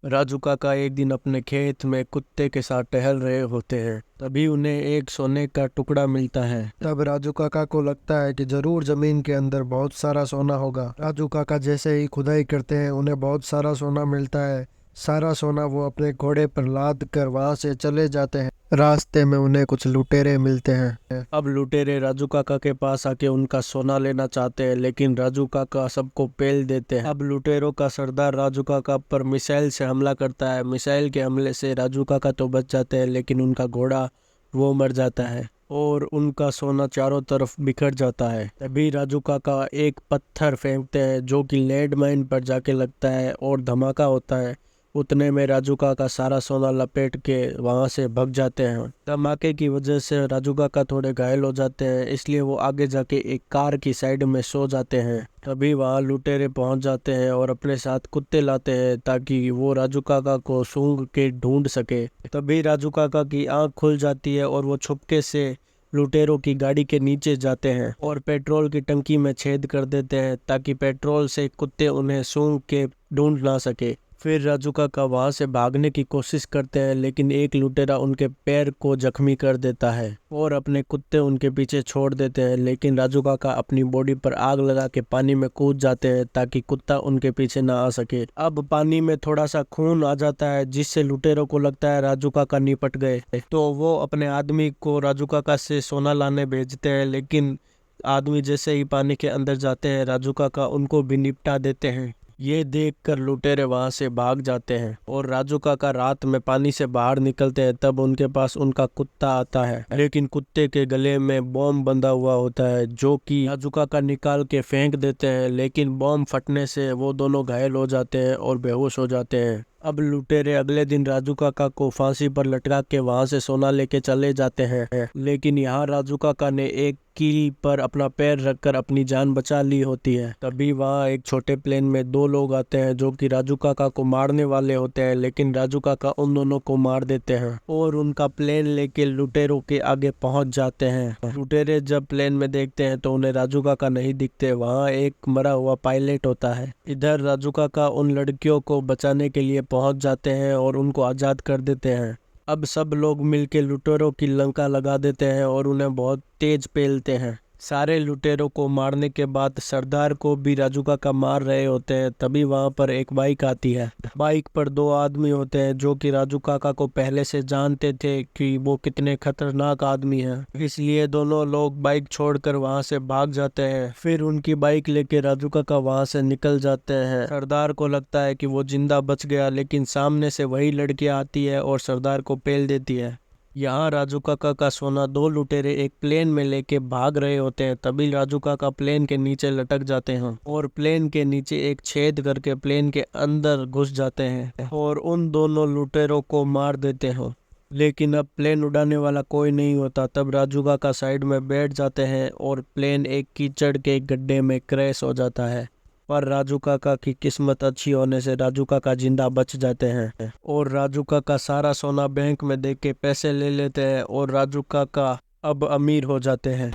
राजू काका एक दिन अपने खेत में कुत्ते के साथ टहल रहे होते हैं। तभी उन्हें एक सोने का टुकड़ा मिलता है। तब राजू काका को लगता है कि जरूर जमीन के अंदर बहुत सारा सोना होगा। राजू काका जैसे ही खुदाई करते हैं उन्हें बहुत सारा सोना मिलता है। सारा सोना वो अपने घोड़े पर लाद कर वहां से चले जाते हैं। रास्ते में उन्हें कुछ लुटेरे मिलते हैं। अब लुटेरे राजू काका के पास आके उनका सोना लेना चाहते हैं, लेकिन राजू काका सबको पेल देते हैं। अब लुटेरों का सरदार राजू काका पर मिसाइल से हमला करता है। मिसाइल के हमले से राजू काका तो बच जाते हैं, लेकिन उनका घोड़ा वो मर जाता है और उनका सोना चारों तरफ बिखर जाता है। तभी राजू काका एक पत्थर फेंकते हैं जो कि लैंड माइन पर जाके लगता है और धमाका होता है। उतने में राजू काका सारा सोना लपेट के वहां से भाग जाते हैं। धमाके की वजह से राजू काका थोड़े घायल हो जाते हैं, इसलिए वो आगे जाके एक कार की साइड में सो जाते हैं। तभी वहां लुटेरे पहुंच जाते हैं और अपने साथ कुत्ते लाते हैं ताकि वो राजू काका को सूंघ के ढूंढ सके। तभी राजू काका की आंख खुल जाती है और वो छुपके से लुटेरों की गाड़ी के नीचे जाते हैं और पेट्रोल की टंकी में छेद कर देते हैं ताकि पेट्रोल से कुत्ते उन्हें सूंघ के ढूंढ ना सके। फिर राजू काका वहां से भागने की कोशिश करते हैं, लेकिन एक लुटेरा उनके पैर को जख्मी कर देता है और अपने कुत्ते उनके पीछे छोड़ देते हैं। लेकिन राजू काका अपनी बॉडी पर आग लगा के पानी में कूद जाते हैं ताकि कुत्ता उनके पीछे ना आ सके। अब पानी में थोड़ा सा खून आ जाता है जिससे लुटेरों को लगता है राजू काका निपट गए, तो वो अपने आदमी को राजू काका से सोना लाने भेजते हैं। लेकिन आदमी जैसे ही पानी के अंदर जाते हैं राजू काका उनको भी निपटा देते हैं। ये देखकर लुटेरे वहां से भाग जाते हैं और राजू काका रात में पानी से बाहर निकलते हैं। तब उनके पास उनका कुत्ता आता है, लेकिन कुत्ते के गले में बॉम्ब बंधा हुआ होता है जो कि राजू काका निकाल के फेंक देते हैं, लेकिन बॉम्ब फटने से वो दोनों घायल हो जाते हैं और बेहोश हो जाते हैं। अब लुटेरे अगले दिन राजू काका को फांसी पर लटका के वहां से सोना लेके चले जाते हैं, लेकिन यहाँ राजू काका ने एक कील पर अपना पैर रखकर अपनी जान बचा ली होती है। तभी वहाँ एक छोटे प्लेन में दो लोग आते हैं जो कि राजू काका को मारने वाले होते हैं, लेकिन राजू काका उन दोनों को मार देते हैं और उनका प्लेन लेके लुटेरों के आगे पहुंच जाते हैं। लुटेरे जब प्लेन में देखते हैं तो उन्हें राजू काका नहीं दिखते। वहाँ एक मरा हुआ पायलट होता है। इधर राजू काका उन लड़कियों को बचाने के लिए पहुंच जाते हैं और उनको आजाद कर देते हैं। अब सब लोग मिलके लुटेरों की लंका लगा देते हैं और उन्हें बहुत तेज पेलते हैं। सारे लुटेरों को मारने के बाद सरदार को भी राजू काका मार रहे होते हैं। तभी वहां पर एक बाइक आती है। बाइक पर दो आदमी होते हैं जो कि राजू काका को पहले से जानते थे कि वो कितने खतरनाक आदमी हैं, इसलिए दोनों लोग बाइक छोड़कर वहां से भाग जाते हैं। फिर उनकी बाइक लेके राजू काका वहां से निकल जाते हैं। सरदार को लगता है कि वो जिंदा बच गया, लेकिन सामने से वही लड़की आती है और सरदार को पेल देती है। यहाँ राजू काका का सोना दो लुटेरे एक प्लेन में लेके भाग रहे होते हैं। तभी राजू काका प्लेन के नीचे लटक जाते हैं और प्लेन के नीचे एक छेद करके प्लेन के अंदर घुस जाते हैं और उन दोनों लुटेरों को मार देते हैं। लेकिन अब प्लेन उड़ाने वाला कोई नहीं होता। तब राजू काका साइड में बैठ जाते हैं और प्लेन एक कीचड़ के गड्ढे में क्रैश हो जाता है। पर राजू काका की किस्मत अच्छी होने से राजू काका जिंदा बच जाते हैं और राजू काका सारा सोना बैंक में दे के पैसे ले लेते हैं और राजू काका अब अमीर हो जाते हैं।